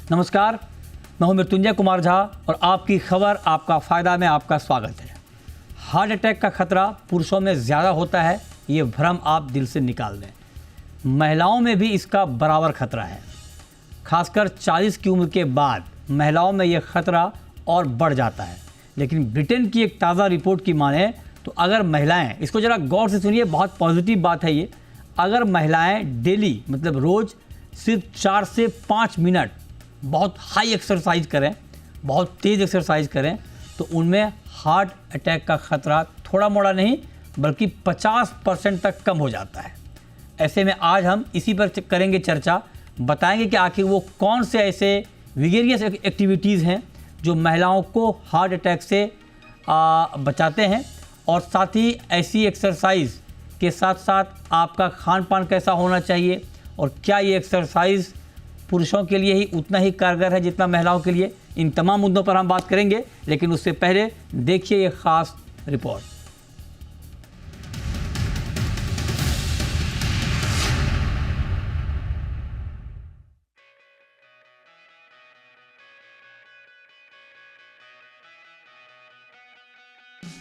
नमस्कार, मैं हूं मृत्युंजय कुमार झा और आपकी खबर आपका फ़ायदा में आपका स्वागत है। हार्ट अटैक का खतरा पुरुषों में ज़्यादा होता है, ये भ्रम आप दिल से निकाल दें। महिलाओं में भी इसका बराबर खतरा है। खासकर 40 की उम्र के बाद महिलाओं में यह खतरा और बढ़ जाता है। लेकिन ब्रिटेन की एक ताज़ा रिपोर्ट की माने तो अगर महिलाएं, इसको ज़रा गौर से सुनिए, बहुत पॉजिटिव बात है ये, अगर महिलाएं डेली मतलब रोज़ सिर्फ 4 से 5 मिनट बहुत हाई एक्सरसाइज करें, बहुत तेज़ एक्सरसाइज करें, तो उनमें हार्ट अटैक का खतरा थोड़ा मोड़ा नहीं बल्कि 50% तक कम हो जाता है। ऐसे में आज हम इसी पर करेंगे चर्चा, बताएंगे कि आखिर वो कौन से ऐसे विगेरियस एक्टिविटीज़ हैं जो महिलाओं को हार्ट अटैक से बचाते हैं, और साथ ही ऐसी एक्सरसाइज के साथ साथ आपका खान पान कैसा होना चाहिए, और क्या ये एक्सरसाइज पुरुषों के लिए ही उतना ही कारगर है जितना महिलाओं के लिए। इन तमाम मुद्दों पर हम बात करेंगे, लेकिन उससे पहले देखिए ये खास रिपोर्ट।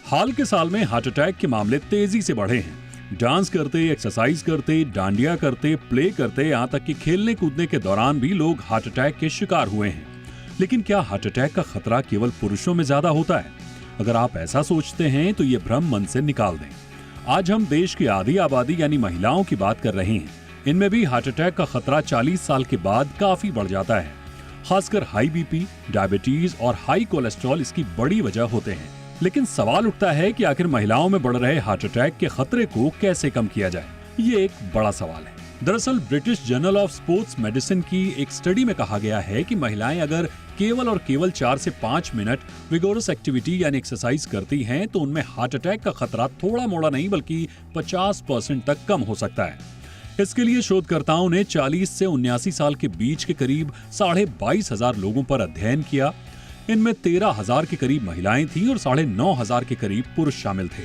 हाल के साल में हार्ट अटैक के मामले तेजी से बढ़े हैं। डांस करते, एक्सरसाइज करते, डांडिया करते, प्ले करते, यहाँ तक कि खेलने कूदने के दौरान भी लोग हार्ट अटैक के शिकार हुए हैं। लेकिन क्या हार्ट अटैक का खतरा केवल पुरुषों में ज्यादा होता है? अगर आप ऐसा सोचते हैं तो ये भ्रम मन से निकाल दें। आज हम देश की आधी आबादी यानी महिलाओं की बात कर रहे हैं। इनमें भी हार्ट अटैक का खतरा 40 साल के बाद काफी बढ़ जाता है। खासकर हाई बीपी, डायबिटीज और हाई कोलेस्ट्रॉल इसकी बड़ी वजह होते हैं। लेकिन सवाल उठता है कि आखिर महिलाओं में बढ़ रहे हार्ट अटैक के खतरे को कैसे कम किया जाए? ये एक बड़ा सवाल है। दरअसल British journal of sports medicine की एक स्टडी में कहा गया है कि महिलाएं अगर केवल और केवल 4 से 5 मिनट विगोरस एक्टिविटी यानी एक्सरसाइज करती हैं तो उनमें हार्ट अटैक का खतरा थोड़ा मोड़ा नहीं बल्कि 50% तक कम हो सकता है। इसके लिए शोधकर्ताओं ने 40 से 79 साल के बीच के करीब 22,500 लोगों पर अध्ययन किया। इनमें 13,000 के करीब महिलाएं थीं और 9,500 के करीब पुरुष शामिल थे।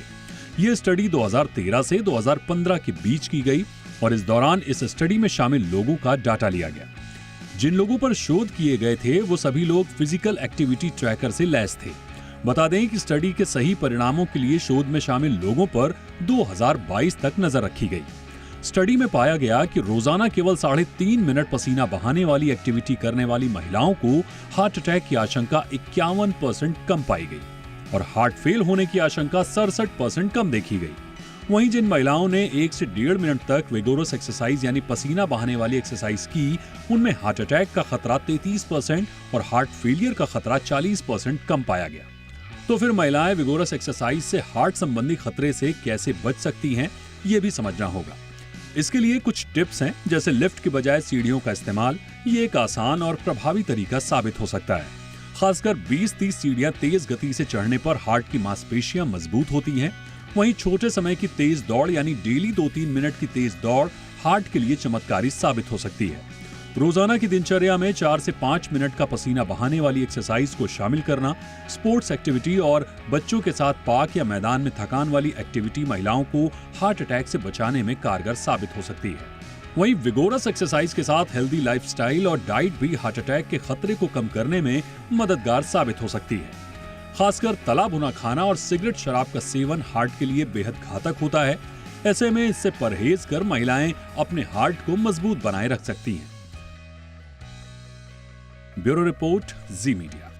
ये स्टडी 2013 से 2015 के बीच की गई और इस दौरान इस स्टडी में शामिल लोगों का डाटा लिया गया। जिन लोगों पर शोध किए गए थे वो सभी लोग फिजिकल एक्टिविटी ट्रैकर से लैस थे। बता दें कि स्टडी के सही परिणामों के लिए शोध में शामिल लोगों पर 2022 तक नजर रखी गई। स्टडी में पाया गया कि रोजाना केवल 3.5 मिनट पसीना बहाने वाली एक्टिविटी करने वाली महिलाओं को हार्ट अटैक की आशंका 51% कम पाई गई और हार्ट फेल होने की आशंका 67% कम देखी गई। वहीं जिन महिलाओं ने 1 से 1.5 मिनट तक विगोरस एक्सरसाइज यानी पसीना बहाने वाली एक्सरसाइज की, उनमें हार्ट अटैक का खतरा 33% और हार्ट फेलियर का खतरा 40% कम पाया गया। तो फिर महिलाएं विगोरस एक्सरसाइज से हार्ट संबंधी खतरे से कैसे बच सकती हैं, ये भी समझना होगा। इसके लिए कुछ टिप्स हैं, जैसे लिफ्ट की बजाय सीढ़ियों का इस्तेमाल। ये एक आसान और प्रभावी तरीका साबित हो सकता है। खासकर 20-30 सीढ़ियां तेज गति से चढ़ने पर हार्ट की मांसपेशियां मजबूत होती हैं। वहीं छोटे समय की तेज दौड़ यानी डेली 2-3 मिनट की तेज दौड़ हार्ट के लिए चमत्कारी साबित हो सकती है। रोजाना की दिनचर्या में 4 से 5 मिनट का पसीना बहाने वाली एक्सरसाइज को शामिल करना, स्पोर्ट्स एक्टिविटी और बच्चों के साथ पार्क या मैदान में थकान वाली एक्टिविटी महिलाओं को हार्ट अटैक से बचाने में कारगर साबित हो सकती है। वहीं विगोरस एक्सरसाइज के साथ हेल्दी लाइफस्टाइल और डाइट भी हार्ट अटैक के खतरे को कम करने में मददगार साबित हो सकती है। खासकर तला भुना खाना और सिगरेट शराब का सेवन हार्ट के लिए बेहद घातक होता है। ऐसे में इससे परहेज कर महिलाएं अपने हार्ट को मजबूत बनाए रख सकती हैं। ब्यूरो रिपोर्ट, जी मीडिया।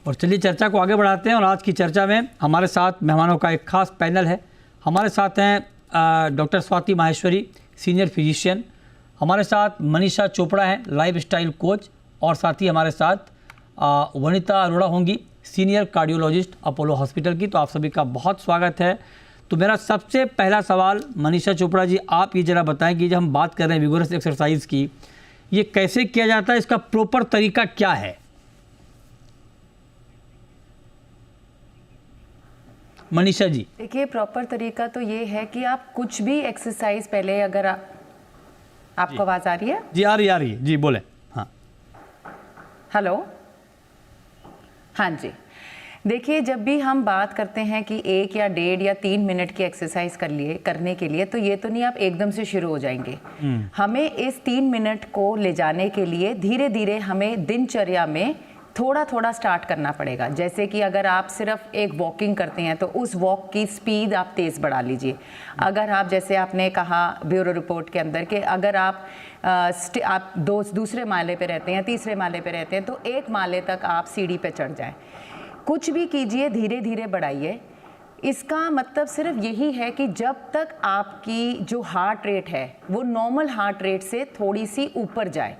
और चलिए चर्चा को आगे बढ़ाते हैं, और आज की चर्चा में हमारे साथ मेहमानों का एक खास पैनल है। हमारे साथ हैं doctor Swati Maheshwari, senior physician. हमारे साथ मनीषा चोपड़ा हैं, लाइफ स्टाइल कोच, और साथ ही हमारे साथ वनिता अरोड़ा होंगी, सीनियर कार्डियोलॉजिस्ट अपोलो हॉस्पिटल की। तो आप सभी का बहुत स्वागत है। तो मेरा सबसे पहला सवाल मनीषा चोपड़ा जी, आप ये ज़रा बताएं कि जब हम बात कर रहे हैं विगोरस एक्सरसाइज की, ये कैसे किया जाता है, इसका प्रॉपर तरीका क्या है? मनीषा जी। देखिए, प्रॉपर तरीका तो ये है कि आप कुछ भी एक्सरसाइज पहले, अगर आपको आवाज आ रही है? जी आ रही है जी, बोले। हाँ, हेलो, हाँ जी। देखिए, जब भी हम बात करते हैं कि 1 या 1.5 या 3 मिनट की एक्सरसाइज करने के लिए, तो ये तो नहीं आप एकदम से शुरू हो जाएंगे। हमें इस 3 मिनट को ले जाने के लिए धीरे धीरे हमें दिनचर्या में थोड़ा थोड़ा स्टार्ट करना पड़ेगा। जैसे कि अगर आप सिर्फ एक वॉकिंग करते हैं तो उस वॉक की स्पीड आप तेज़ बढ़ा लीजिए। अगर आप, जैसे आपने कहा ब्यूरो रिपोर्ट के अंदर, कि अगर आप दूसरे माले पे रहते हैं, तीसरे माले पे रहते हैं, तो 1 माले तक आप सीढ़ी पे चढ़ जाएं। कुछ भी कीजिए, धीरे धीरे बढ़ाइए। इसका मतलब सिर्फ यही है कि जब तक आपकी जो हार्ट रेट है वो नॉर्मल हार्ट रेट से थोड़ी सी ऊपर जाए,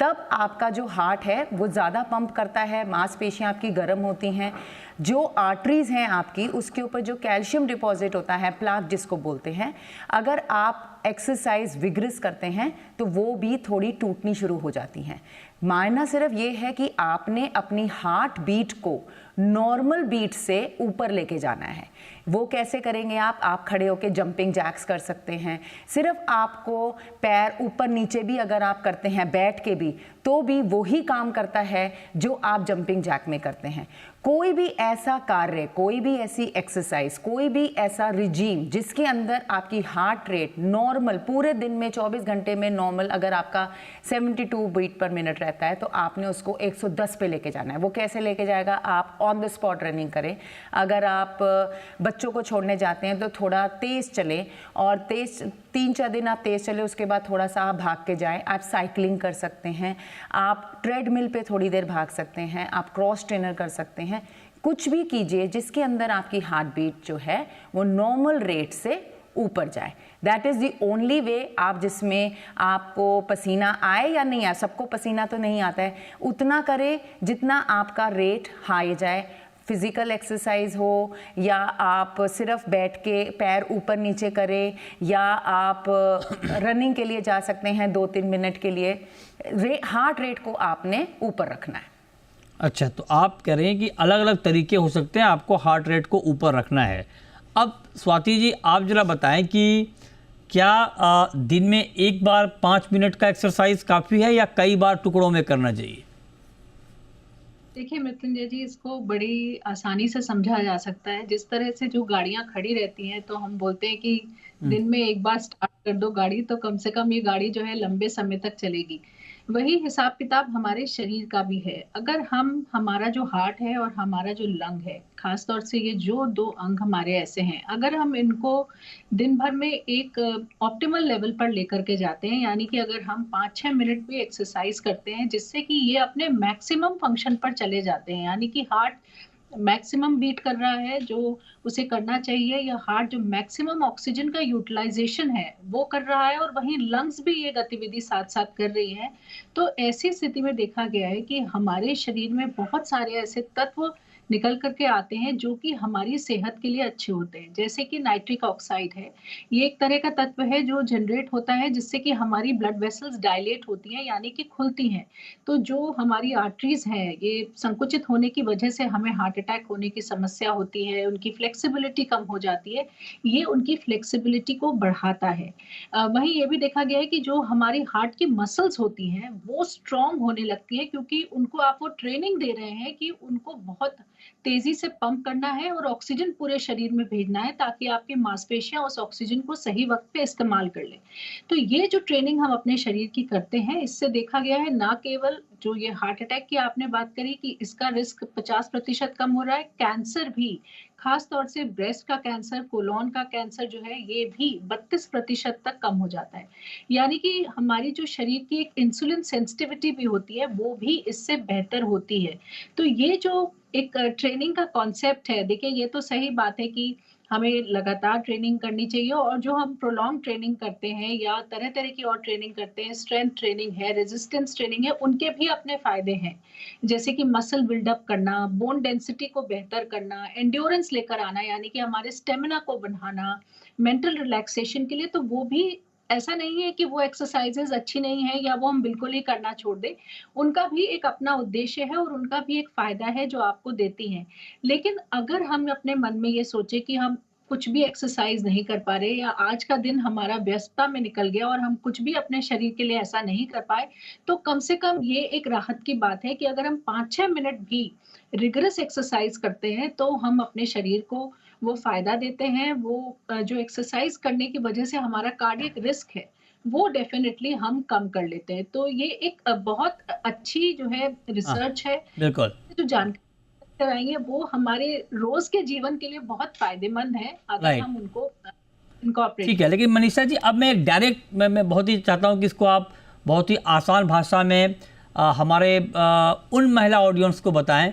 तब आपका जो हार्ट है वो ज़्यादा पंप करता है, मांसपेशियां आपकी गर्म होती हैं, जो आर्टरीज हैं आपकी उसके ऊपर जो कैल्शियम डिपॉजिट होता है, प्लाक जिसको बोलते हैं, अगर आप एक्सरसाइज विग्रस करते हैं तो वो भी थोड़ी टूटनी शुरू हो जाती हैं। मायना सिर्फ ये है कि आपने अपनी हार्ट बीट को नॉर्मल बीट से ऊपर लेके जाना है। वो कैसे करेंगे आप खड़े होकर जंपिंग जैक्स कर सकते हैं। सिर्फ आपको पैर ऊपर नीचे भी अगर आप करते हैं बैठ के भी, तो भी वही काम करता है जो आप जंपिंग जैक में करते हैं। कोई भी ऐसा कार्य, कोई भी ऐसी एक्सरसाइज, कोई भी ऐसा रिजीम जिसके अंदर आपकी हार्ट रेट नॉर्मल पूरे दिन में 24 घंटे में नॉर्मल, अगर आपका 72 बीट पर मिनट रहता है तो आपने उसको 110 पे लेके जाना है। वो कैसे लेके जाएगा? आप ऑन द स्पॉट रनिंग करें। अगर आप बच्चों को छोड़ने जाते हैं तो थोड़ा तेज़ चलें, और 3-4 दिन आप तेज़ चले, उसके बाद थोड़ा सा आप भाग के जाएं। आप साइकिलिंग कर सकते हैं, आप ट्रेडमिल पे थोड़ी देर भाग सकते हैं, आप क्रॉस ट्रेनर कर सकते हैं। कुछ भी कीजिए जिसके अंदर आपकी हार्ट बीट जो है वो नॉर्मल रेट से ऊपर जाए। That is the only way आप जिसमें आपको पसीना आए या नहीं आए, सबको पसीना तो नहीं आता है, उतना करें जितना आपका रेट हाई जाए। फिजिकल एक्सरसाइज हो या आप सिर्फ बैठ के पैर ऊपर नीचे करें, या आप रनिंग के लिए जा सकते हैं 2-3 मिनट के लिए। हार्ट रेट को आपने ऊपर रखना है। अच्छा, तो आप कह रहे हैं कि अलग अलग तरीके हो सकते हैं, आपको हार्ट रेट को ऊपर रखना है। अब स्वाति जी, आप जरा बताएं कि क्या दिन में एक बार 5 मिनट का एक्सरसाइज काफ़ी है या कई बार टुकड़ों में करना चाहिए? देखिए मृत्युंजय जी, इसको बड़ी आसानी से समझा जा सकता है। जिस तरह से जो गाड़ियां खड़ी रहती हैं तो हम बोलते हैं कि दिन में एक बार स्टार्ट कर दो गाड़ी, तो कम से कम ये गाड़ी जो है लंबे समय तक चलेगी। वही हिसाब किताब हमारे शरीर का भी है। अगर हमारा जो हार्ट है और हमारा जो लंग है, खास तौर से ये जो 2 अंग हमारे ऐसे हैं, अगर हम इनको दिन भर में एक ऑप्टिमल लेवल पर लेकर के जाते हैं, यानी कि अगर हम 5-6 मिनट भी एक्सरसाइज करते हैं जिससे कि ये अपने मैक्सिमम फंक्शन पर चले जाते हैं, यानी कि हार्ट मैक्सिमम बीट कर रहा है जो उसे करना चाहिए, या हार्ट जो मैक्सिमम ऑक्सीजन का यूटिलाइजेशन है वो कर रहा है, और वहीं लंग्स भी ये गतिविधि साथ साथ कर रही है, तो ऐसी स्थिति में देखा गया है कि हमारे शरीर में बहुत सारे ऐसे तत्व निकल करके आते हैं जो कि हमारी सेहत के लिए अच्छे होते हैं। जैसे कि नाइट्रिक ऑक्साइड है, ये एक तरह का तत्व है जो जनरेट होता है जिससे कि हमारी ब्लड वेसल्स डायलेट होती हैं, यानी कि खुलती हैं। तो जो हमारी आर्टरीज हैं, ये संकुचित होने की वजह से हमें हार्ट अटैक होने की समस्या होती है, उनकी फ्लेक्सिबिलिटी कम हो जाती है, ये उनकी फ्लेक्सिबिलिटी को बढ़ाता है। वहीं ये भी देखा गया है कि जो हमारी हार्ट की मसल्स होती हैं वो स्ट्रॉन्ग होने लगती है, क्योंकि उनको आप वो ट्रेनिंग दे रहे हैं कि उनको बहुत तेजी से पंप करना है और ऑक्सीजन पूरे शरीर में भेजना है, ताकि आपकी मांसपेशियां उस ऑक्सीजन को सही वक्त पे इस्तेमाल कर लें। तो ये जो ट्रेनिंग हम अपने शरीर की करते हैं, इससे देखा गया है ना केवल जो ये हार्ट अटैक की आपने बात करी कि इसका रिस्क 50% कम हो रहा है, कैंसर भी, खास तौर से ब्रेस्ट का कैंसर, कोलोन का कैंसर जो है, ये भी 32% तक कम हो जाता है। यानी कि हमारी जो शरीर की एक इंसुलिन सेंसिटिविटी भी होती है वो भी इससे बेहतर होती है। तो ये जो एक ट्रेनिंग का कॉन्सेप्ट है, देखिए ये तो सही बात है कि हमें लगातार ट्रेनिंग करनी चाहिए, और जो हम प्रोलॉन्ग ट्रेनिंग करते हैं या तरह-तरह की और ट्रेनिंग करते हैं, स्ट्रेंथ ट्रेनिंग है, रेजिस्टेंस ट्रेनिंग है, उनके भी अपने फ़ायदे हैं। जैसे कि मसल बिल्डअप करना, बोन डेंसिटी को बेहतर करना, एंड्योरेंस लेकर आना, यानी कि हमारे स्टेमिना को बढ़ाना, मेंटल रिलैक्सेशन के लिए, तो वो भी ऐसा नहीं है कि वो एक्सरसाइज़ेज़ अच्छी नहीं है या वो हम बिल्कुल ही करना छोड़ दें। उनका भी एक अपना उद्देश्य है और उनका भी एक फ़ायदा है जो आपको देती हैं। लेकिन अगर हम अपने मन में ये सोचे कि हम कुछ भी एक्सरसाइज नहीं कर पा रहे या आज का दिन हमारा व्यस्तता में निकल गया और हम कुछ भी अपने शरीर के लिए ऐसा नहीं कर पाए, तो कम से कम ये एक राहत की बात है कि अगर हम 5-6 मिनट भी रिगरस एक्सरसाइज करते हैं तो हम अपने शरीर को वो फायदा देते हैं। वो जो एक्सरसाइज करने की वजह से हमारा कार्डियक रिस्क है वो डेफिनेटली हम कम कर लेते हैं। तो ये एक बहुत अच्छी जो है रिसर्च है, बिल्कुल। जो जानकारी कराएंगे वो हमारे रोज के जीवन के लिए बहुत फायदेमंद है अगर Right. हम उनको इनकॉर्पोरेट। ठीक है, लेकिन मनीषा जी अब मैं एक डायरेक्ट मैं बहुत ही चाहता हूँ कि इसको आप बहुत ही आसान भाषा में हमारे उन महिला ऑडियंस को बताएं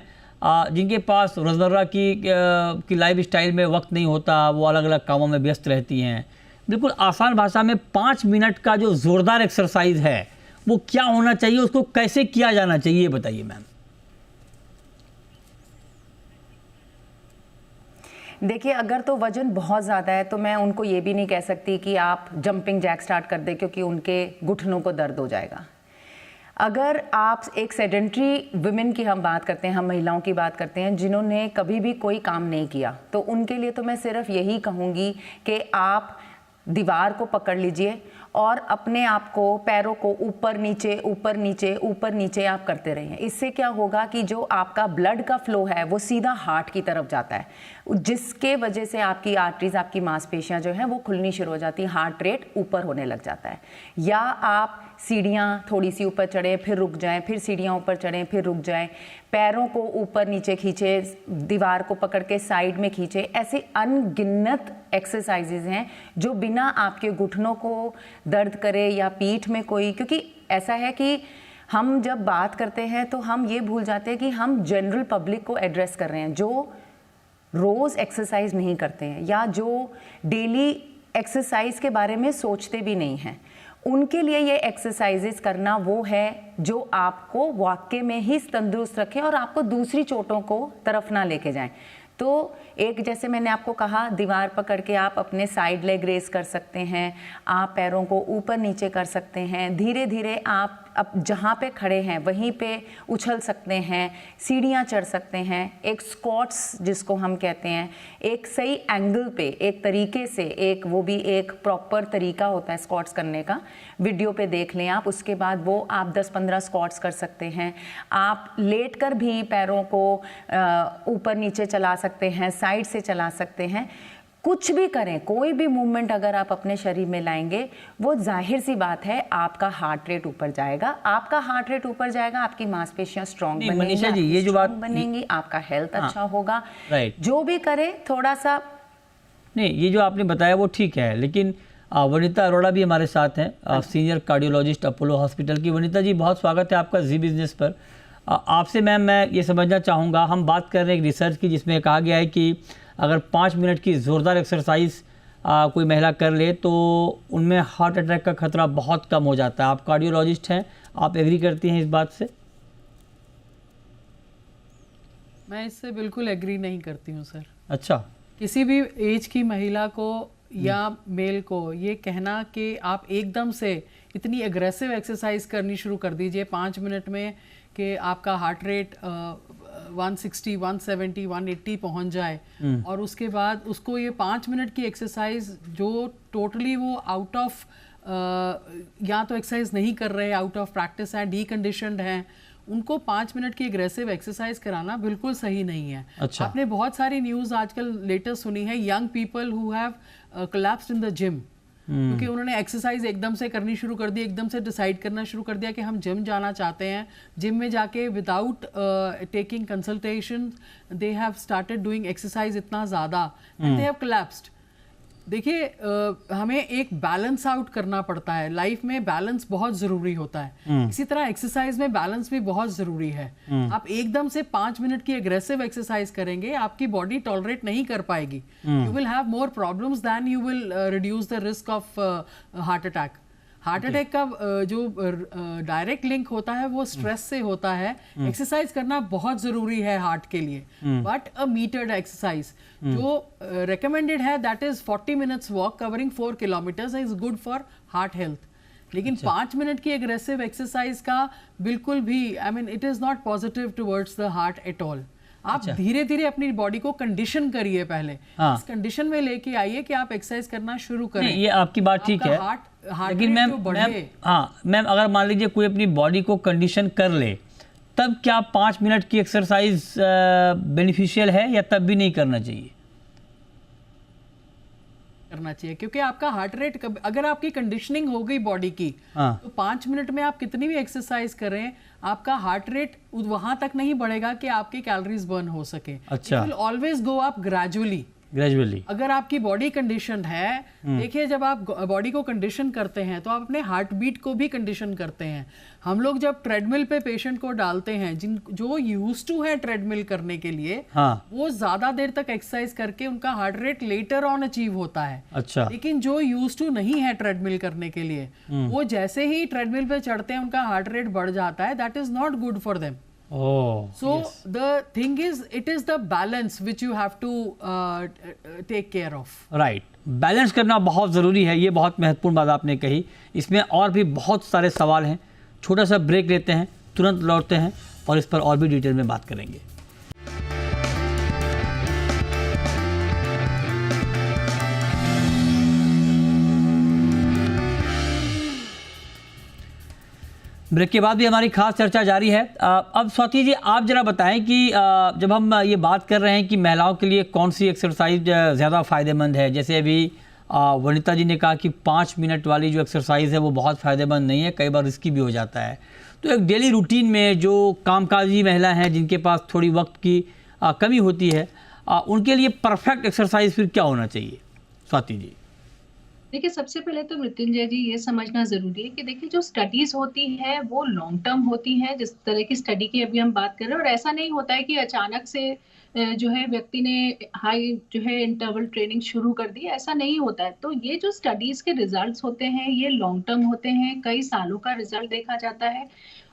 जिनके पास रोज़मर्रा की लाइफ स्टाइल में वक्त नहीं होता, वो अलग अलग कामों में व्यस्त रहती हैं। बिल्कुल आसान भाषा में 5 मिनट का जो ज़ोरदार एक्सरसाइज है वो क्या होना चाहिए, उसको कैसे किया जाना चाहिए, ये बताइए मैम। देखिए, अगर तो वजन बहुत ज़्यादा है तो मैं उनको ये भी नहीं कह सकती कि आप जंपिंग जैक स्टार्ट कर दें, क्योंकि उनके घुटनों को दर्द हो जाएगा। अगर आप एक सेडेंट्री वुमेन की हम बात करते हैं, हम महिलाओं की बात करते हैं जिन्होंने कभी भी कोई काम नहीं किया, तो उनके लिए तो मैं सिर्फ यही कहूँगी कि आप दीवार को पकड़ लीजिए और अपने आप को, पैरों को ऊपर नीचे ऊपर नीचे ऊपर नीचे आप करते रहिए। इससे क्या होगा कि जो आपका ब्लड का फ्लो है वो सीधा हार्ट की तरफ जाता है, जिसके वजह से आपकी आर्टरीज, आपकी मांसपेशियां जो हैं वो खुलनी शुरू हो जाती है, हार्ट रेट ऊपर होने लग जाता है। या आप सीढ़ियाँ थोड़ी सी ऊपर चढ़ें फिर रुक जाएं, फिर सीढ़ियाँ ऊपर चढ़ें फिर रुक जाएं, पैरों को ऊपर नीचे खींचे, दीवार को पकड़ के साइड में खींचे। ऐसे अनगिनत एक्सरसाइजेज हैं जो बिना आपके घुटनों को दर्द करे या पीठ में कोई, क्योंकि ऐसा है कि हम जब बात करते हैं तो हम ये भूल जाते हैं कि हम जनरल पब्लिक को एड्रेस कर रहे हैं जो रोज़ एक्सरसाइज नहीं करते हैं या जो डेली एक्सरसाइज के बारे में सोचते भी नहीं हैं। उनके लिए ये एक्सरसाइजेस करना वो है जो आपको वाकई में ही तंदुरुस्त रखे और आपको दूसरी चोटों को तरफ ना लेके जाएं। तो एक, जैसे मैंने आपको कहा, दीवार पकड़ के आप अपने साइड लेग रेस कर सकते हैं, आप पैरों को ऊपर नीचे कर सकते हैं, धीरे धीरे आप अब जहाँ पे खड़े हैं वहीं पे उछल सकते हैं, सीढ़ियाँ चढ़ सकते हैं, एक स्क्वाट्स जिसको हम कहते हैं, एक सही एंगल पे, एक तरीके से, एक वो भी एक प्रॉपर तरीका होता है स्क्वाट्स करने का, वीडियो पे देख लें आप। उसके बाद वो आप 10-15 स्क्वाट्स कर सकते हैं। आप लेट कर भी पैरों को ऊपर नीचे चला सकते हैं, साइड से चला सकते हैं। कुछ भी करें, कोई भी मूवमेंट अगर आप अपने शरीर में लाएंगे, वो जाहिर सी बात है आपका हार्ट रेट ऊपर जाएगा। आपका हार्ट रेट ऊपर जाएगा, आपकी मांसपेशियां स्ट्रांग बनेंगी, मनीषा जी, ये जो बात बनेंगी, आपका हेल्थ अच्छा होगा। राइट। जो भी करें थोड़ा सा, नहीं, ये जो आपने बताया वो ठीक है, लेकिन वनीता अरोड़ा भी हमारे साथ हैं, सीनियर कार्डियोलॉजिस्ट अपोलो हॉस्पिटल की। वनीता जी, बहुत स्वागत है आपका जी बिजनेस पर। आपसे मैम मैं ये समझना चाहूँगा, हम बात कर रहे हैं एक रिसर्च की जिसमें कहा गया है कि अगर 5 मिनट की ज़ोरदार एक्सरसाइज कोई महिला कर ले तो उनमें हार्ट अटैक का खतरा बहुत कम हो जाता है। आप कार्डियोलॉजिस्ट हैं, आप एग्री करती हैं इस बात से? मैं इससे बिल्कुल एग्री नहीं करती हूँ सर। अच्छा। किसी भी एज की महिला को या मेल को ये कहना कि आप एकदम से इतनी एग्रेसिव एक्सरसाइज करनी शुरू कर दीजिए 5 मिनट में कि आपका हार्ट रेट 160, 170, 180 पहुंच जाए, और उसके बाद उसको ये 5 मिनट की एक्सरसाइज जो टोटली वो आउट ऑफ या तो एक्सरसाइज नहीं कर रहे, आउट ऑफ प्रैक्टिस है, डीकंडीशनड हैं, उनको 5 मिनट की एग्रेसिव एक्सरसाइज कराना बिल्कुल सही नहीं है। अच्छा। आपने बहुत सारी न्यूज़ आजकल लेटेस्ट सुनी है, young people who have collapsed in the gym, क्योंकि उन्होंने एक्सरसाइज एकदम से करनी शुरू कर दी, एकदम से डिसाइड करना शुरू कर दिया कि हम जिम जाना चाहते हैं। जिम में जाके without taking consultation they have started doing exercise इतना ज़्यादा एंड दे हैव कोलैप्स्ड। देखिए, हमें एक बैलेंस आउट करना पड़ता है, लाइफ में बैलेंस बहुत ज़रूरी होता है। इसी तरह एक्सरसाइज में बैलेंस भी बहुत ज़रूरी है। आप एकदम से 5 मिनट की एग्रेसिव एक्सरसाइज करेंगे, आपकी बॉडी टॉलरेट नहीं कर पाएगी। You will have more problems than you will reduce the risk of heart attack. Heart attack का जो डायरेक्ट लिंक होता है वो स्ट्रेस से होता है। एक्सरसाइज करना बहुत जरूरी है हार्ट के लिए, बट अ मीटर्ड एक्सरसाइज जो recommended है that is 40 minutes walk covering 4 kilometers is good for heart health. लेकिन 5 मिनट की एग्रेसिव एक्सरसाइज का बिल्कुल भी, I mean it is not positive towards the heart at all. आप धीरे धीरे अपनी बॉडी को कंडीशन करिए पहले, हाँ। इस कंडीशन में लेके आइए कि आप एक्सरसाइज करना शुरू करें। नहीं, ये आपकी बात ठीक है, लेकिन मैम अगर मान लीजिए कोई अपनी बॉडी को कंडीशन कर ले, तब क्या 5 मिनट की एक्सरसाइज बेनिफिशियल है या तब भी नहीं करना चाहिए? करना चाहिए, क्योंकि आपका हार्ट रेट अगर आपकी कंडीशनिंग हो गई बॉडी की, हाँ। तो 5 मिनट में आप कितनी भी एक्सरसाइज करें, आपका हार्ट रेट वहां तक नहीं बढ़ेगा कि आपकी कैलोरीज बर्न हो सके। अच्छा। Always go up gradually. अगर आपकी बॉडी कंडीशन है, देखिए जब आप बॉडी को कंडीशन करते हैं तो आप अपने हार्ट बीट को भी कंडीशन करते हैं। हम लोग जब ट्रेडमिल पे पेशेंट को डालते हैं, जो यूज्ड टू है ट्रेडमिल करने के लिए, हाँ। वो ज्यादा देर तक एक्सरसाइज करके उनका heart rate later on achieve होता है। अच्छा। लेकिन जो यूज्ड टू नहीं है ट्रेडमिल करने के लिए, वो जैसे ही ट्रेडमिल पे चढ़ते हैं उनका हार्ट रेट बढ़ जाता है। That is not good for them. So the thing is, it is the balance which you have to take care of. Right, balance करना बहुत ज़रूरी है, ये बहुत महत्वपूर्ण बात आपने कही। इसमें और भी बहुत सारे सवाल हैं, छोटा सा ब्रेक लेते हैं, तुरंत लौटते हैं और इस पर और भी डिटेल में बात करेंगे। ब्रेक के बाद भी हमारी खास चर्चा जारी है। अब स्वाति जी, आप जरा बताएं कि जब हम ये बात कर रहे हैं कि महिलाओं के लिए कौन सी एक्सरसाइज ज़्यादा फ़ायदेमंद है, जैसे अभी वनिता जी ने कहा कि 5 मिनट वाली जो एक्सरसाइज है वो बहुत फ़ायदेमंद नहीं है, कई बार रिस्की भी हो जाता है। तो एक डेली रूटीन में जो कामकाजी महिला हैं जिनके पास थोड़ी वक्त की कमी होती है, उनके लिए परफेक्ट एक्सरसाइज फिर क्या होना चाहिए स्वाति जी? देखिए, सबसे पहले तो मृत्युंजय जी ये समझना जरूरी है कि देखिए जो स्टडीज होती है वो लॉन्ग टर्म होती है, जिस तरह की स्टडी की अभी हम बात कर रहे हैं। और ऐसा नहीं होता है कि अचानक से जो है व्यक्ति ने हाई जो है इंटरवल ट्रेनिंग शुरू कर दी, ऐसा नहीं होता है। तो ये जो स्टडीज के रिजल्ट्स होते हैं ये लॉन्ग टर्म होते हैं, कई सालों का रिजल्ट देखा जाता है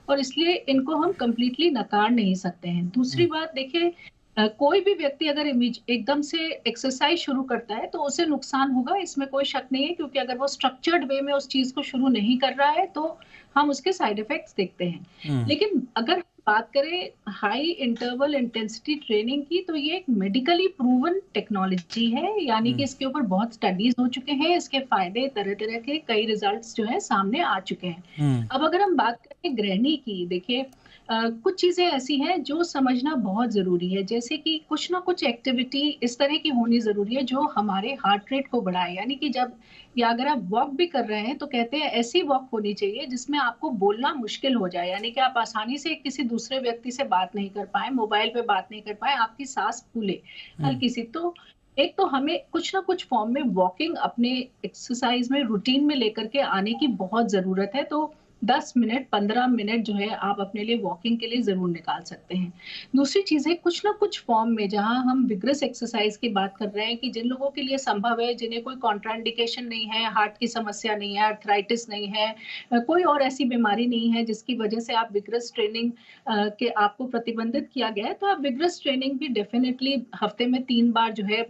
और इसलिए इनको हम कंप्लीटली नकार नहीं सकते हैं। दूसरी बात, देखिए कोई भी व्यक्ति अगर एकदम से एक्सरसाइज शुरू करता है तो उसे नुकसान होगा, इसमें कोई शक नहीं है, क्योंकि अगर वो स्ट्रक्चर्ड वे में उस चीज को शुरू नहीं कर रहा है तो हम उसके साइड इफेक्ट्स देखते हैं। लेकिन अगर बात करें हाई इंटरवल इंटेंसिटी ट्रेनिंग की, तो ये एक मेडिकली प्रूवन टेक्नोलॉजी है, यानी कि इसके ऊपर बहुत स्टडीज हो चुके हैं, इसके फायदे तरह तरह के कई रिजल्ट्स जो है सामने आ चुके हैं। अब अगर हम बात करें गृहिणी की, देखिए कुछ चीजें ऐसी हैं जो समझना बहुत जरूरी है, जैसे कि कुछ ना कुछ एक्टिविटी इस तरह की होनी जरूरी है जो हमारे हार्ट रेट को बढ़ाए। यानी कि जब या अगर आप वॉक भी कर रहे हैं तो कहते हैं ऐसी वॉक होनी चाहिए जिसमें आपको बोलना मुश्किल हो जाए, यानी कि आप आसानी से किसी दूसरे व्यक्ति से बात नहीं कर पाए, मोबाइल पे बात नहीं कर पाए, आपकी सांस फूले हल्की सी। तो एक तो हमें कुछ ना कुछ फॉर्म में वॉकिंग अपने एक्सरसाइज में रूटीन में लेकर के आने की बहुत जरूरत है। तो 10 मिनट 15 मिनट जो है आप अपने लिए वॉकिंग के लिए जरूर निकाल सकते हैं। दूसरी चीज है कुछ ना कुछ फॉर्म में, जहां हम विग्रस एक्सरसाइज की बात कर रहे हैं कि जिन लोगों के लिए संभव है, जिन्हें कोई कॉन्ट्राइंडिकेशन नहीं है, हार्ट की समस्या नहीं है, आर्थराइटिस नहीं है, कोई और ऐसी बीमारी नहीं है जिसकी वजह से आप विग्रस ट्रेनिंग के आपको प्रतिबंधित किया गया है, तो आप विग्रस ट्रेनिंग भी डेफिनेटली हफ्ते में 3 बार जो है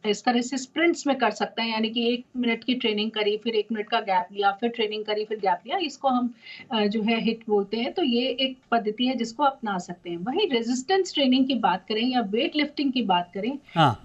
इस तरह से स्प्रिंट्स में कर सकते हैं। यानी कि 1 मिनट की ट्रेनिंग करी, फिर 1 मिनट का गैप लिया, फिर ट्रेनिंग करी, फिर गैप लिया, इसको हम जो है हिट बोलते हैं। तो ये एक पद्धति है जिसको अपना सकते हैं। वहीं रेजिस्टेंस ट्रेनिंग की बात करें या वेट लिफ्टिंग की बात करें,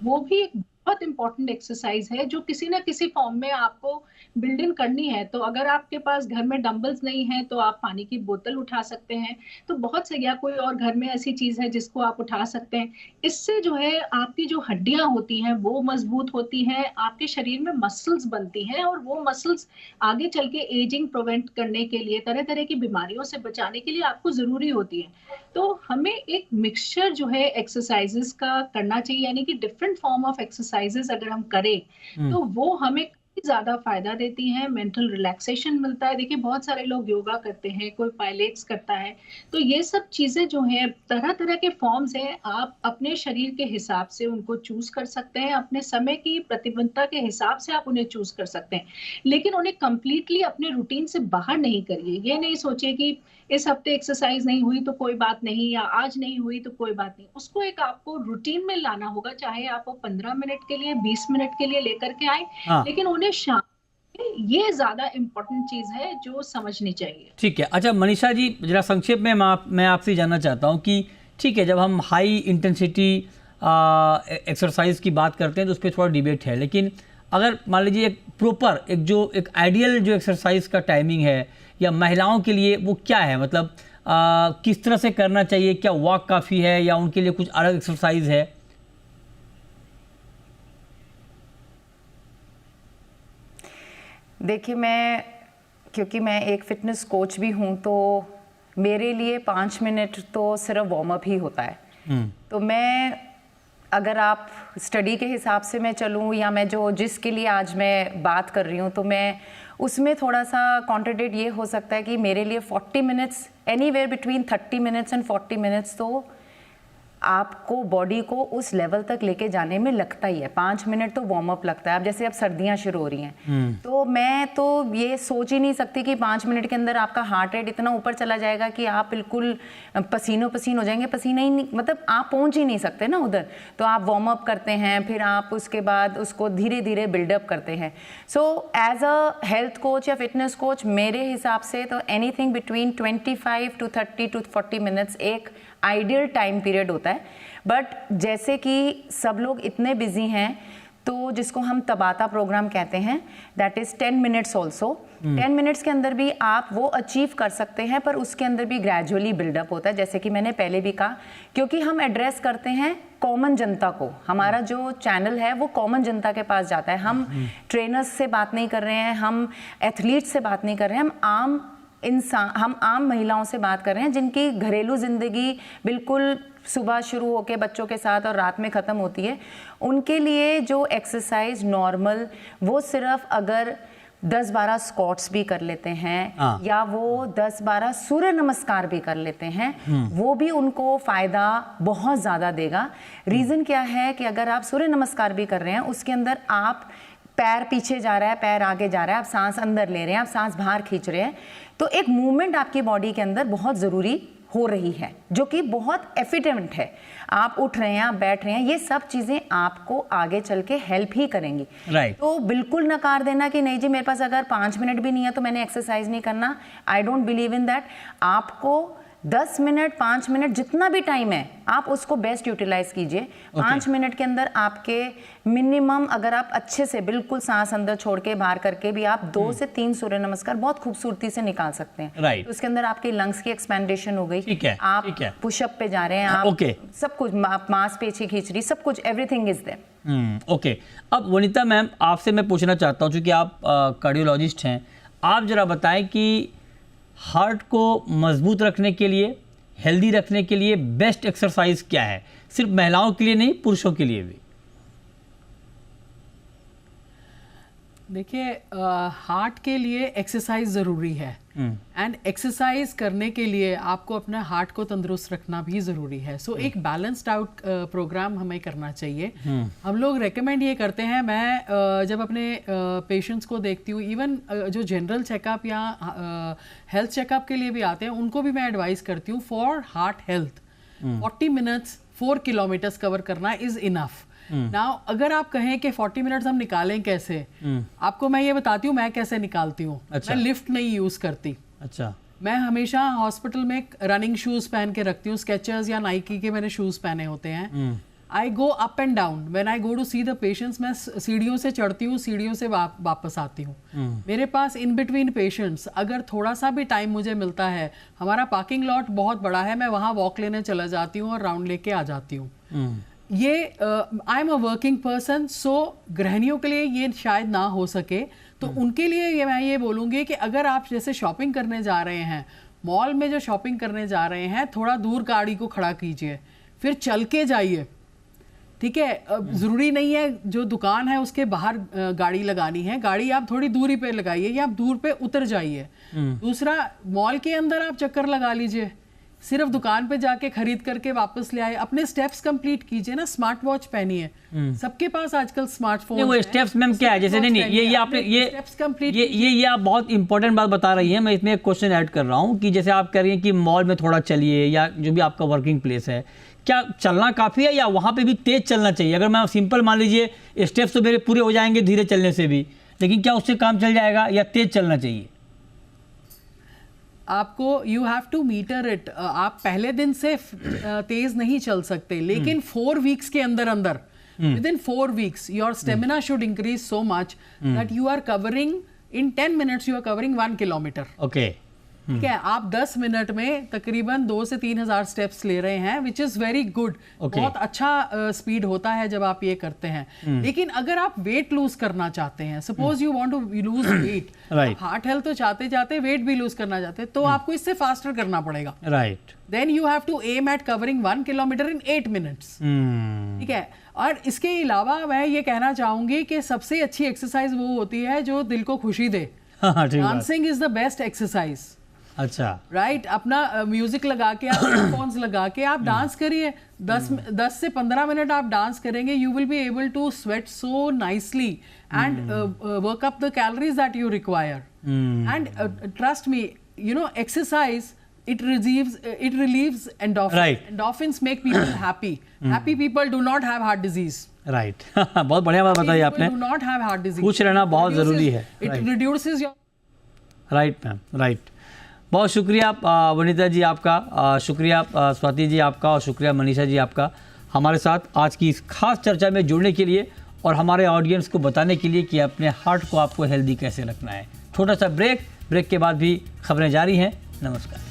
वो भी एक बहुत इंपॉर्टेंट एक्सरसाइज है जो किसी ना किसी फॉर्म में आपको बिल्ड इन करनी है। तो अगर आपके पास घर में डंबल्स नहीं है तो आप पानी की बोतल उठा सकते हैं, तो बहुत से या कोई और घर में ऐसी चीज है जिसको आप उठा सकते हैं। इससे जो है आपकी जो हड्डियां होती हैं वो मजबूत होती हैं, आपके शरीर में मसल्स बनती हैं और वो मसल्स आगे चल के एजिंग प्रिवेंट करने के लिए, तरह तरह की बीमारियों से बचाने के लिए आपको जरूरी होती है। तो हमें एक मिक्सचर जो है एक्सरसाइजेस का करना चाहिए, यानी कि डिफरेंट फॉर्म ऑफ एक्सरसाइजेस अगर हम करें तो वो हमें ज्यादा फायदा देती हैं। मेंटल रिलैक्सेशन मिलता है। देखिए बहुत सारे लोग योगा करते हैं, कोई पायलेट्स करता है, तो ये सब चीजें जो हैं तरह तरह के फॉर्म्स हैं, आप अपने शरीर के हिसाब से उनको चूज कर सकते हैं, अपने समय की प्रतिबद्धता के हिसाब से आप उन्हें चूज कर सकते हैं, लेकिन उन्हें कंप्लीटली अपने रूटीन से बाहर नहीं करिए। ये नहीं सोचिए कि इस हफ्ते एक्सरसाइज नहीं हुई तो कोई बात नहीं, या आज नहीं हुई तो कोई बात नहीं। उसको एक आपको रूटीन में लाना होगा, चाहे आप 15 मिनट के लिए 20 मिनट के लिए लेकर के आए, लेकिन उन्हें शाम, ये ज्यादा इम्पोर्टेंट चीज है जो समझनी चाहिए। ठीक है। अच्छा मनीषा जी, जरा संक्षेप में मैं आपसे जानना चाहता हूँ कि ठीक है, जब हम हाई इंटेंसिटी एक्सरसाइज की बात करते हैं तो उस पर थोड़ा डिबेट है, लेकिन अगर मान लीजिए एक प्रॉपर एक आइडियल जो एक्सरसाइज का टाइमिंग है या महिलाओं के लिए वो क्या है, मतलब किस तरह से करना चाहिए, क्या वॉक काफ़ी है या उनके लिए कुछ अलग एक्सरसाइज है? देखिए, क्योंकि मैं एक फिटनेस कोच भी हूँ, तो मेरे लिए 5 मिनट तो सिर्फ वार्म अप ही होता है। तो अगर आप स्टडी के हिसाब से मैं चलूँ या मैं जिसके लिए आज मैं बात कर रही हूँ, तो मैं उसमें थोड़ा सा कॉन्ट्रडिक्ट ये हो सकता है कि मेरे लिए 40 minutes, anywhere between 30 minutes and 40 minutes तो आपको बॉडी को उस लेवल तक लेके जाने में लगता ही है। 5 मिनट तो वार्म अप लगता है। अब जैसे अब सर्दियां शुरू हो रही हैं, तो मैं तो ये सोच ही नहीं सकती कि 5 मिनट के अंदर आपका हार्ट रेट इतना ऊपर चला जाएगा कि आप बिल्कुल पसीनो पसीन हो जाएंगे। पसीना ही नहीं, मतलब आप पहुंच ही नहीं सकते ना उधर। तो आप वार्म अप करते हैं, फिर आप उसके बाद उसको धीरे धीरे बिल्डअप करते हैं। So as a health coach या फिटनेस कोच, मेरे हिसाब से तो anything between 25 to 30 to 40 minutes एक आइडियल टाइम पीरियड होता है। बट जैसे कि सब लोग इतने बिजी हैं, तो जिसको हम तबाता प्रोग्राम कहते हैं, that is 10 minutes also. 10 minutes के अंदर भी आप वो अचीव कर सकते हैं, पर उसके अंदर भी ग्रेजुअली बिल्डअप होता है, जैसे कि मैंने पहले भी कहा, क्योंकि हम एड्रेस करते हैं कॉमन जनता को। हमारा जो चैनल है वो कॉमन जनता के पास जाता है। हम ट्रेनर्स से बात नहीं कर रहे हैं, हम एथलीट से बात नहीं कर रहे हैं, हम आम महिलाओं से बात कर रहे हैं, जिनकी घरेलू जिंदगी बिल्कुल सुबह शुरू होकर बच्चों के साथ और रात में ख़त्म होती है। उनके लिए जो एक्सरसाइज नॉर्मल, वो सिर्फ अगर 10-12 स्क्वाट्स भी कर लेते हैं या वो 10-12 सूर्य नमस्कार भी कर लेते हैं, वो भी उनको फ़ायदा बहुत ज़्यादा देगा। रीज़न क्या है कि अगर आप सूर्य नमस्कार भी कर रहे हैं, उसके अंदर आप पैर पीछे जा रहा है, पैर आगे जा रहा है, आप सांस अंदर ले रहे हैं, आप सांस बाहर खींच रहे हैं, तो एक मूवमेंट आपकी बॉडी के अंदर बहुत ज़रूरी हो रही है, जो कि बहुत एफिडेंट है। आप उठ रहे हैं, आप बैठ रहे हैं, ये सब चीज़ें आपको आगे चल के हेल्प ही करेंगी। Right. तो बिल्कुल नकार देना कि नहीं जी मेरे पास अगर 5 मिनट भी नहीं है तो मैंने एक्सरसाइज नहीं करना, I don't believe in that. आपको 10 मिनट 5 मिनट जितना भी टाइम है, आप उसको बेस्ट यूटिलाइज कीजिए। 5 मिनट के अंदर आपके मिनिमम, अगर आप अच्छे से बिल्कुल सांस अंदर छोड़ के बाहर करके भी आप 2 से 3 सूर्य नमस्कार बहुत खूबसूरती से निकाल सकते हैं। Right. तो उसके अंदर आपके लंग्स की एक्सपेंडेशन हो गई। ठीक है, आप ठीक है। पुशअप पे जा रहे हैं, आप Okay. सब कुछ, आप मांसपेशी खींच रही, सब कुछ, एवरीथिंग इज देयर। ओके। अब वनिता मैम, आपसे मैं पूछना चाहता हूँ, चूँकि आप कार्डियोलॉजिस्ट हैं, आप जरा बताएं कि हार्ट को मजबूत रखने के लिए, हेल्दी रखने के लिए बेस्ट एक्सरसाइज क्या है, सिर्फ महिलाओं के लिए नहीं, पुरुषों के लिए भी? देखिए, हार्ट के लिए एक्सरसाइज ज़रूरी है, एंड एक्सरसाइज करने के लिए आपको अपने हार्ट को तंदुरुस्त रखना भी ज़रूरी है। सो एक बैलेंस्ड आउट प्रोग्राम हमें करना चाहिए। हम लोग रेकमेंड ये करते हैं, मैं जब अपने पेशेंट्स को देखती हूँ, इवन जो जनरल चेकअप या हेल्थ चेकअप के लिए भी आते हैं, उनको भी मैं एडवाइस करती हूँ, for heart health 40 minutes 4 kilometres cover करना इज़ इनफ। नाउ अगर आप कहें कि 40 मिनट्स हम निकालें कैसे, आपको मैं ये बताती हूँ मैं कैसे निकालती हूँ। अच्छा। मैं लिफ्ट नहीं यूज करती। अच्छा। मैं हमेशा हॉस्पिटल में रनिंग शूज पहन के रखती हूँ, स्केचर्स या नाइकी के मैंने शूज पहने होते हैं। I go up and down when I go to see the patients. मैं सीढ़ियों से चढ़ती हूँ, सीढ़ियों से वापस आती हूँ। मेरे पास इन बिटवीन पेशेंट्स अगर थोड़ा सा भी टाइम मुझे मिलता है, हमारा पार्किंग लॉट बहुत बड़ा है, मैं वहाँ वॉक लेने चला जाती हूँ और राउंड लेके आ जाती हूँ। ये I am a working person, so गृहिणियों के लिए ये शायद ना हो सके, तो उनके लिए मैं ये बोलूँगी कि अगर आप जैसे शॉपिंग करने जा रहे हैं, मॉल में जो शॉपिंग करने जा रहे हैं, थोड़ा दूर गाड़ी को खड़ा कीजिए, फिर चल के जाइए। ठीक है, ज़रूरी नहीं है जो दुकान है उसके बाहर गाड़ी लगानी है, गाड़ी आप थोड़ी दूरी पे लगाइए या आप दूर पे उतर जाइए। दूसरा, मॉल के अंदर आप चक्कर लगा लीजिए, सिर्फ दुकान पे जाके खरीद करके वापस ले आए, अपने स्टेप्स कंप्लीट कीजिए ना। स्मार्ट वॉच पहनिए, सबके पास आजकल स्मार्टफोन नहीं, वो स्टेप्स मैम क्या है, जैसे नहीं ये आपने स्टेप्स कंप्लीट, ये आप बहुत इंपॉर्टेंट बात बता रही हैं। मैं इसमें एक क्वेश्चन ऐड कर रहा हूँ कि जैसे आप कह रही हैं कि मॉल में थोड़ा चलिए या जो भी आपका वर्किंग प्लेस है, क्या चलना काफ़ी है या वहाँ पे भी तेज चलना चाहिए? अगर मैं सिंपल मान लीजिए स्टेप्स तो मेरे पूरे हो जाएंगे धीरे चलने से भी, लेकिन क्या उससे काम चल जाएगा या तेज चलना चाहिए? आपको you have to meter it. आप पहले दिन से तेज नहीं चल सकते, लेकिन 4 वीक्स के अंदर अंदर within 4 weeks your stamina should increase so much that you are covering in 10 minutes you are covering 1 kilometer। Okay ठीक है, आप 10 मिनट में तकरीबन 2 से 3 हजार स्टेप्स ले रहे हैं, विच इज वेरी गुड। बहुत अच्छा स्पीड होता है जब आप ये करते हैं। लेकिन अगर आप वेट लूज करना चाहते हैं, suppose you want to lose weight, heart health तो चाहते चाहते वेट भी लूज करना चाहते हैं, तो आपको इससे फास्टर करना पड़ेगा। Right, then you have to aim at covering 1 kilometre in 8 minutes. ठीक है, और इसके अलावा मैं ये कहना चाहूंगी कि सबसे अच्छी एक्सरसाइज वो होती है जो दिल को खुशी दे। Dancing is the best exercise. अच्छा, राइट, अपना म्यूजिक लगा के, आप हेडफोन्स लगा के आप डांस करिए। 10 से 15 मिनट आप डांस करेंगे, you will be able to sweat so nicely and work up the calories that you require. And trust me, you know, exercise it relieves endorphins। Right. Endorphins make people happy। Happy people do not have heart disease। Right बहुत बढ़िया बात बताई आपने। do not have heart disease। खुश रहना बहुत ज़रूरी है। It reduces your। Right ma'am, right. बहुत शुक्रिया वनिता जी आपका, शुक्रिया स्वाति जी आपका, और शुक्रिया मनीषा जी आपका हमारे साथ आज की इस खास चर्चा में जुड़ने के लिए और हमारे ऑडियंस को बताने के लिए कि अपने हार्ट को आपको हेल्दी कैसे रखना है। छोटा सा ब्रेक के बाद भी खबरें जारी हैं। नमस्कार।